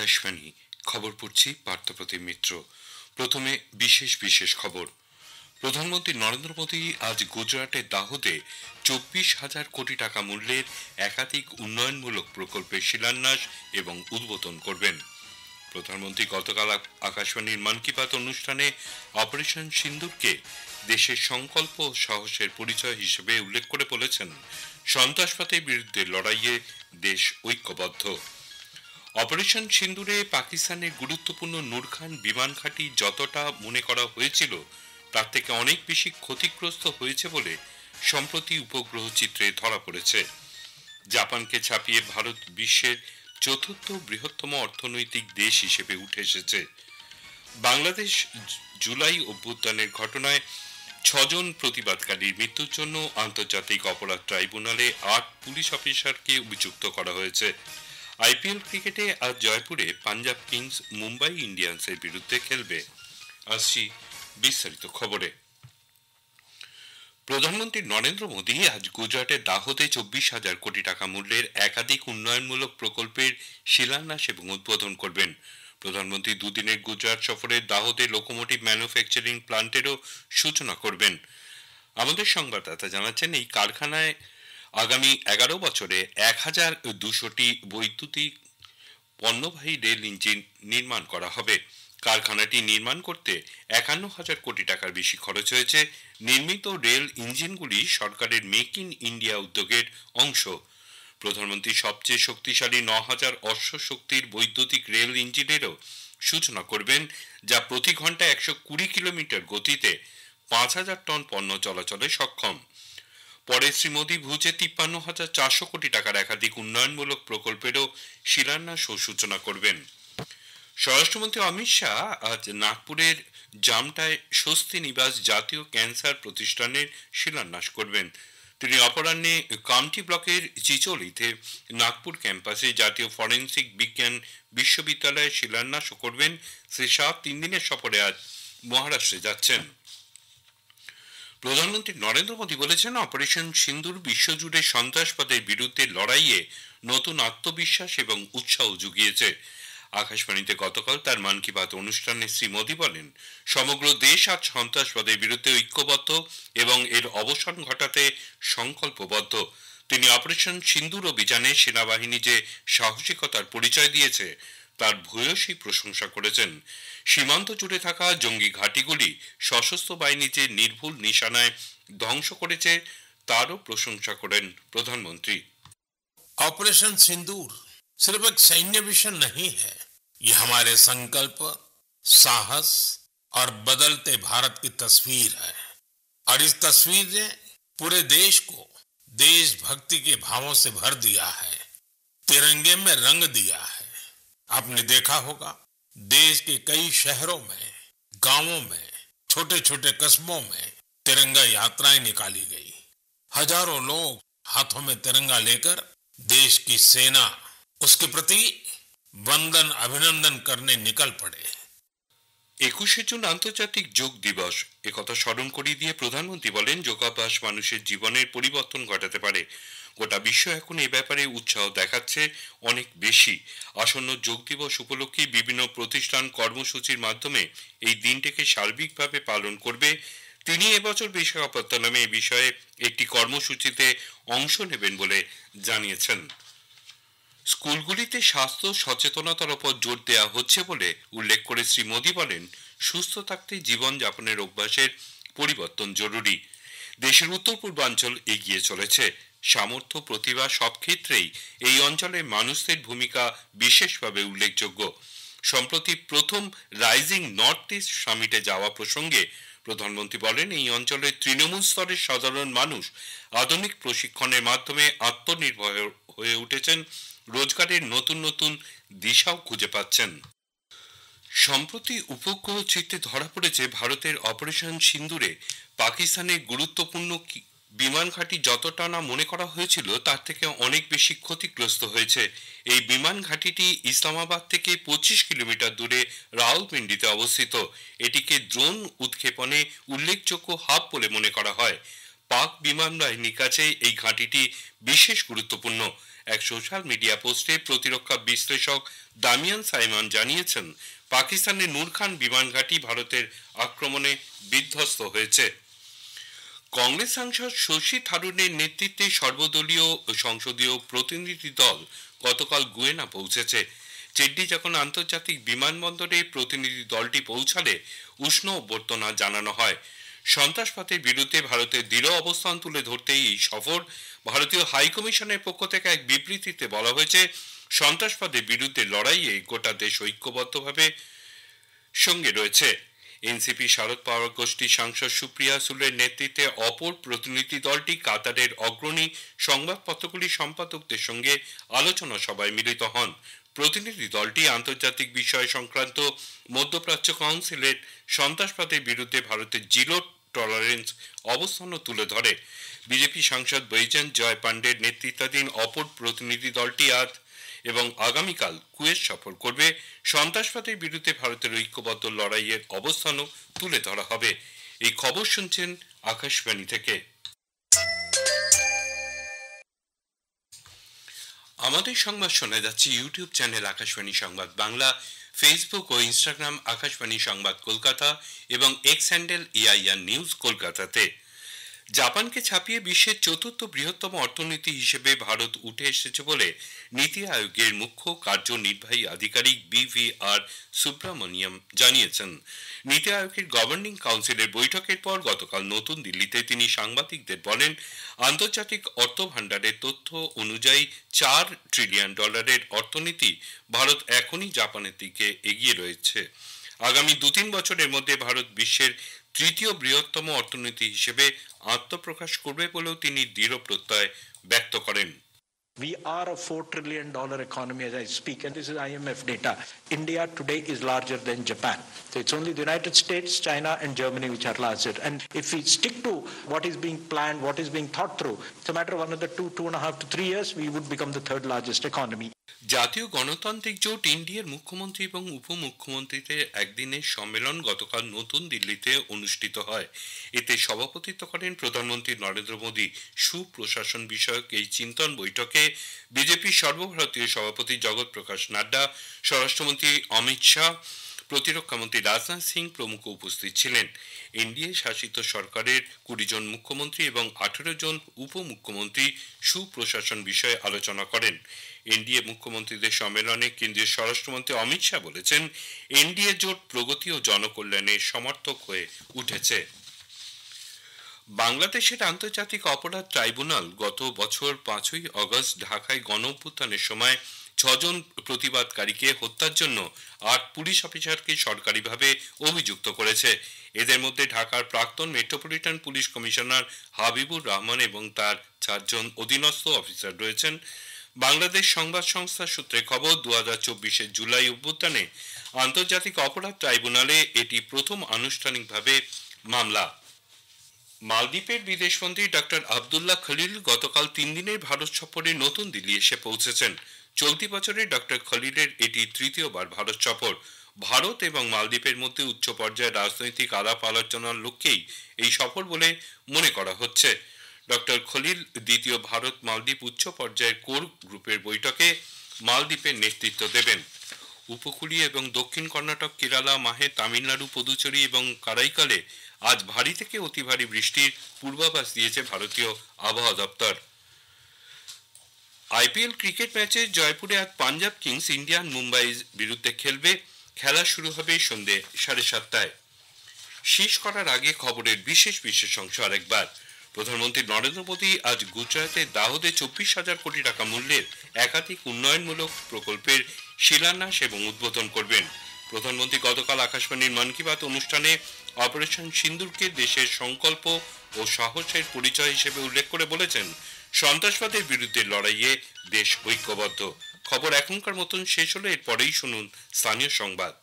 আকাশবাণী খবর পড়ছি পার্থপ্রতিম মিত্র। প্রথমে বিশেষ বিশেষ খবর। প্রধানমন্ত্রী নরেন্দ্র মোদী আজ গুজরাটের দাহোদে 24,000 কোটি টাকা মূল্যের একাধিক উন্নয়নমূলক প্রকল্পের শিলান্যাস এবং উদ্বোধন করবেন। প্রধানমন্ত্রী গতকাল আকাশবাণীর মন কি বাত অনুষ্ঠানে অপারেশন সিন্দুরকে দেশের সংকল্প ও সাহসের পরিচয় হিসেবে উল্লেখ করে বলেছেন, সন্ত্রাসবাদের বিরুদ্ধে লড়াইয়ে দেশ ঐক্যবদ্ধ। অপারেশন সিন্দুরে পাকিস্তানের গুরুত্বপূর্ণ নূর খান বিমান ঘাঁটি যতটা মনে করা হয়েছিল তার থেকে অনেক বেশি ক্ষতিগ্রস্ত হয়েছে বলে সম্প্রতি উপগ্রহ চিত্রে ধরা পড়েছে। জাপানকে ছাপিয়ে ভারত বিশ্বের চতুর্থ বৃহত্তম অর্থনৈতিক দেশ হিসেবে উঠে এসেছে। বাংলাদেশ জুলাই অভ্যুত্থানের ঘটনায় 6 জন প্রতিবাদকারীর মৃত্যুর জন্য আন্তর্জাতিক অপরাধ ট্রাইব্যুনালে 8 পুলিশ অফিসারকে অভিযুক্ত করা হয়েছে। আইপিএল ক্রিকেটে আজ জয়পুরে পাঞ্জাব কিংস মুম্বাই ইন্ডিয়ান্সের বিরুদ্ধে খেলবে। আসছি বিস্তারিত খবরে। প্রধানমন্ত্রী নরেন্দ্র মোদী আজ গুজরাটের দাহোদে 24,000 কোটি টাকা মূল্যের একাধিক উন্নয়নমূলক প্রকল্পের শিলান্যাস এবং উদ্বোধন করবেন। প্রধানমন্ত্রী দুদিনের গুজরাট সফরে দাহোদে লোকোমোটিভ ম্যানুফ্যাকচারিং প্লান্টেরও সূচনা করবেন। আমাদের সংবাদদাতা জানাচ্ছেন, এই কারখানায় আগামী 11 বছরে 1,200টি বৈদ্যুতিক পণ্যবাহী রেল ইঞ্জিন নির্মাণ করা হবে। কারখানাটি নির্মাণ করতে 51,000 কোটি টাকার বেশি খরচ হয়েছে। নির্মিত রেল ইঞ্জিনগুলি সরকারের মেক ইন ইন্ডিয়া উদ্যোগের অংশ। প্রধানমন্ত্রী সবচেয়ে শক্তিশালী 9,000 অশ্ব শক্তির বৈদ্যুতিক রেল ইঞ্জিনেরও সূচনা করবেন, যা প্রতি ঘন্টায় 120 কিলোমিটার গতিতে 5,000 টন পণ্য চলাচলে সক্ষম। পরে শ্রী মোদী ভুজে 53,400 কোটি টাকার একাধিক উন্নয়নমূলক প্রকল্পেরও শিলান্যাস ও সূচনা করবেন। স্বরাষ্ট্রমন্ত্রী অমিত শাহ আজ নাগপুরের জামটায় স্বস্তি নিবাস জাতীয় ক্যান্সার প্রতিষ্ঠানের শিলান্যাস করবেন। তিনি অপরাহ্নে কামটি ব্লকের চিচলিতে নাগপুর ক্যাম্পাসে জাতীয় ফরেন্সিক বিজ্ঞান বিশ্ববিদ্যালয়ের শিলান্যাসও করবেন। শ্রী শাহ 3 দিনের সফরে আজ মহারাষ্ট্রে যাচ্ছেন। প্রধানমন্ত্রী নরেন্দ্র মোদী বলেছেন, অপারেশন সিন্দুর বিশ্বজুড়ে সন্ত্রাসবাদের বিরুদ্ধে লড়াইয়ে নতুন আত্মবিশ্বাস এবং উৎসাহ জুগিয়েছে। আকাশবাণীতে গতকাল তার মন কি বাত অনুষ্ঠানে শ্রী মোদী বলেন, সমগ্র দেশ আজ সন্ত্রাসবাদের বিরুদ্ধে ঐক্যবদ্ধ এবং এর অবসান ঘটাতে সংকল্পবদ্ধ। তিনি অপারেশন সিন্দুর অভিযানে সেনাবাহিনী যে সাহসিকতার পরিচয় দিয়েছে তার ভূয়সী প্রশংসা করেছেন। সীমান্ত জুড়ে থাকা জঙ্গি ঘাঁটিগুলি সশস্ত্র বাহিনী যে নির্ভুল নিশানায় ধ্বংস করেছে তারও প্রশংসা করেন প্রধানমন্ত্রী। ऑपरेशन सिंदूर सिर्फ एक सैन्य मिशन नहीं है, ये हमारे संकल्प, साहस और बदलते भारत की तस्वीर है। और इस तस्वीर ने पूरे देश को देशभक्ति के भावों से भर दिया है, तिरंगे में रंग दिया है। आपने देखा होगा, देश के कई शहरों में, गांवों में, छोटे छोटे कस्बों में तिरंगा यात्राएं निकाली गई। हजारों लोग हाथों में तिरंगा लेकर देश की सेना, उसके प्रति वंदन अभिनंदन करने निकल पड़े। 21শে জুন আন্তর্জাতিক যোগ দিবস, একথা স্মরণ করিয়ে দিয়ে প্রধানমন্ত্রী বলেন, যোগাভ্যাস মানুষের জীবনের পরিবর্তন ঘটাতে পারে। গোটা বিশ্ব এখন এ ব্যাপারে উৎসাহ দেখাচ্ছে অনেক বেশি। আসন্ন যোগ দিবস উপলক্ষে বিভিন্ন প্রতিষ্ঠান কর্মসূচির মাধ্যমে এই দিনটিকে সার্বিকভাবে পালন করবে। তিনি এবছর বিশাখাপত্তনমে এ বিষয়ে একটি কর্মসূচিতে অংশ নেবেন বলে জানিয়েছেন। স্কুলগুলিতে স্বাস্থ্য সচেতনতার উপর জোর দেওয়া হচ্ছে বলে উল্লেখ করে শ্রী মোদী বলেন, সুস্থ থাকতে জীবনযাপনের অভ্যাসের পরিবর্তন জরুরি। দেশের উত্তর পূর্বাঞ্চল এগিয়ে চলেছে। সামর্থ্য, প্রতিভা সব ক্ষেত্রেই এই অঞ্চলের মানুষদের ভূমিকা বিশেষভাবে উল্লেখযোগ্য। সম্প্রতি প্রথম রাইজিং নর্থ ইস্ট সামিটে যাওয়া প্রসঙ্গে প্রধানমন্ত্রী বলেন, এই অঞ্চলের তৃণমূল স্তরের সাধারণ মানুষ আধুনিক প্রশিক্ষণের মাধ্যমে আত্মনির্ভর হয়ে উঠেছেন, রোজগারের নতুন নতুন দিশাও খুঁজে পাচ্ছেন। সম্প্রতি উপগ্রহ চিত্রে ধরা পড়েছে ভারতের অপারেশন সিন্দুরে পাকিস্তানের গুরুত্বপূর্ণ বিমান ঘাঁটি যতটা না মনে করা হয়েছিল তার থেকে অনেক বেশি ক্ষতিগ্রস্ত হয়েছে। এই বিমান ঘাঁটিটি ইসলামাবাদ থেকে 25 কিলোমিটার দূরে রাওয়ালপিন্ডিতে অবস্থিত। এটিকে ড্রোন উৎক্ষেপণে উল্লেখযোগ্য হাব বলে মনে করা হয়। পাক বিমান বাহিনীর কাছে এই ঘাঁটিটি বিশেষ গুরুত্বপূর্ণ। এক সোশ্যাল মিডিয়া পোস্টে প্রতিরক্ষা বিশ্লেষক দামিয়ান সাইমন জানিয়েছেন, পাকিস্তানের নূর খান বিমান ঘাঁটি ভারতের আক্রমণে বিধ্বস্ত হয়েছে। কংগ্রেস সাংসদ শশী থারুরের নেতৃত্বে সর্বদলীয় সংসদীয় প্রতিনিধি দল গতকাল গুয়েনা পৌঁছেছে। চেড্ডি যখন আন্তর্জাতিক বিমানবন্দরে প্রতিনিধি দলটি পৌঁছালে উষ্ণ অভ্যর্থনা জানানো হয়। সন্ত্রাসবাদের বিরুদ্ধে ভারতের দৃঢ় অবস্থান তুলে ধরতে এই সফর। ভারতীয় হাইকমিশনের পক্ষ থেকে এক বিবৃতিতে বলা হয়েছে, সন্ত্রাসবাদের বিরুদ্ধে লড়াইয়ে গোটা দেশ ঐক্যবদ্ধভাবে সঙ্গে রয়েছে। এনসিপি শারদ পাওয়ার গোষ্ঠীর সাংসদ সুপ্রিয়া সুলের নেতৃত্বে অপর প্রতিনিধি দলটি কাতারের অগ্রণী সংবাদপত্রগুলির সম্পাদকদের সঙ্গে আলোচনা সভায় মিলিত হন। প্রতিনিধি দলটি আন্তর্জাতিক বিষয় সংক্রান্ত মধ্যপ্রাচ্য কাউন্সিলের সন্ত্রাসবাদের বিরুদ্ধে ভারতের জিরো টলারেন্স অবস্থানও তুলে ধরে। বিজেপি সাংসদ বৈজয়ন্ত জয় পান্ডের নেতৃত্বাধীন অপর প্রতিনিধি দলটি আজ এবং আগামীকাল কুয়েত সফর করবে। সন্ত্রাসবাদের বিরুদ্ধে ভারতের ঐক্যবদ্ধ লড়াইয়ের অবস্থানও তুলে ধরা হবে। এই খবর শুনছেন আকাশবাণী থেকে। আমাদের সংবাদ শোনা যাচ্ছে ইউটিউব চ্যানেল আকাশবাণী সংবাদ বাংলা, ফেসবুক ও ইনস্টাগ্রাম আকাশবাণী সংবাদ কলকাতা এবং এক্স হ্যান্ডেল এআইআর নিউজ কলকাতাতে। জাপানকে ছাপিয়ে বিশ্বের চতুর্থ বৃহত্তম অর্থনীতি হিসেবে ভারত উঠে এসেছে বলে নীতি আয়োগের মুখ্য কার্যনির্বাহী আধিকারিক বিভিআর সুব্রমণিয়াম জানিয়েছেন। নীতি আয়োগের গভর্নিং কাউন্সিলের বৈঠকের পর গতকাল নতুন দিল্লিতে তিনি সাংবাদিকদের বলেন, আন্তর্জাতিক অর্থ ভাণ্ডারের তথ্য অনুযায়ী $4 ট্রিলিয়ন অর্থনীতি ভারত এখনই জাপানের দিকে এগিয়ে রয়েছে। আগামী 2-3 বছরের মধ্যে ভারত বিশ্বের তৃতীয় বৃহত্তম অর্থনীতি হিসেবে আত্মপ্রকাশ করবে বলেও তিনি দৃঢ় প্রত্যয় ব্যক্ত করেন। We are a $4 trillion economy as I speak, and this is IMF data. India today is larger than Japan. So it's only the United States, China, and Germany which are larger. And if we stick to what is being planned, what is being thought through, it's a matter of another 2.5 to 3 years, we would become the third largest economy. জাতীয় গণতান্ত্রিক জোট ইন্ডিয়ার মুখ্যমন্ত্রী এবং উপমুখ্যমন্ত্রীদের একদিনের সম্মেলন গতকাল নতুন দিল্লিতে অনুষ্ঠিত হয়। এতে সভাপতিত্ব করেন প্রধানমন্ত্রী নরেন্দ্র মোদী। সুপ্রশাসন বিষয়ক এই চিন্তন বৈঠকে বিজেপির সর্বভারতীয় সভাপতি জগৎ প্রকাশ নাড্ডা, স্বরাষ্ট্রমন্ত্রী অমিত শাহ, প্রতিরক্ষামন্ত্রী রাজনাথ সিং প্রমুখ উপস্থিত ছিলেন। এনডিএ শাসিত সরকারের 20 জন মুখ্যমন্ত্রী এবং 18 জন উপমুখ্যমন্ত্রী সুপ্রশাসন বিষয়ে আলোচনা করেন। এনডিএ মুখ্যমন্ত্রীদের সম্মেলনে কেন্দ্রীয় স্বরাষ্ট্রমন্ত্রী অমিত শাহ বলেছেন, এনডিএ জোট প্রগতি ও জনকল্যাণের সমর্থক হয়ে উঠেছে। বাংলাদেশের আন্তর্জাতিক অপরাধ ট্রাইব্যুনাল গত বছর 5ই আগস্ট ঢাকায় গণঅভ্যুত্থানের সময় 6 জন প্রতিবাদকারীকে হত্যার জন্য 8 পুলিশ অফিসারকে সরকারিভাবে অভিযুক্ত করেছে। এদের মধ্যে ঢাকার প্রাক্তন metropolitan police commissioner Habibur Rahman এবং তার 4 জন অধীনস্থ অফিসার রয়েছেন। বাংলাদেশ সংবাদ সংস্থা সূত্রে খবর, 2024-এর জুলাই অভ্যুত্থানে আন্তর্জাতিক অপরাধ ট্রাইব্যুনালে এটি প্রথম আনুষ্ঠানিকভাবে মামলা। মালদ্বীপের বিদেশমন্ত্রী ডক্টর আবদুল্লাহ খলিল গতকাল 3 দিনের ভারত সফরে নতুন দিল্লি এসে পৌঁছেছেন। চলতি বছরে ডক্টর খলিলের এটি তৃতীয়বার ভারত সফর। ভারত এবং মালদ্বীপের মধ্যে উচ্চ পর্যায়ে রাজনৈতিক আলাপ আলোচনার লক্ষ্যেই এই সফর বলে মনে করা হচ্ছে। ডক্টর খলিল দ্বিতীয় ভারত মালদ্বীপ উচ্চ পর্যায়ের কোর গ্রুপের বৈঠকে মালদ্বীপের নেতৃত্ব দেবেন। উপকূলীয় এবং দক্ষিণ কর্ণাটক, কেরালা, মাহে, তামিলনাড়ু, পুদুচেরি এবং কারাইকালে আজ ভারী থেকে অতি ভারী বৃষ্টির পূর্বাভাস দিয়েছে ভারতীয় আবহাওয়া দপ্তর। আইপিএল ক্রিকেট ম্যাচে জয়পুরে আজ পাঞ্জাব কিংস ইন্ডিয়ান মুম্বাইয়ের বিরুদ্ধে খেলবে। খেলা শুরু হবে সন্ধ্যে 7:30টায়। শেষ করার আগে খবরের বিশেষ অংশ আরেকবার। প্রধানমন্ত্রী নরেন্দ্র মোদী আজ গুজরাটের দাহোদে 24,000 কোটি টাকা মূল্যের একাধিক উন্নয়নমূলক প্রকল্পের শিলান্যাস এবং উদ্বোধন করবেন। প্রধানমন্ত্রী গতকাল আকাশবাণীর মন কি বাত অনুষ্ঠানে অপারেশন সিন্দুরকে দেশের সংকল্প ও সাহসের পরিচয় হিসেবে উল্লেখ করে বলেছেন, সন্ত্রাসবাদের বিরুদ্ধে লড়াইয়ে দেশ ঐক্যবদ্ধ। খবর এখনকার মতন শেষ হলো, এরপরেই শুনুন স্থানীয় সংবাদ।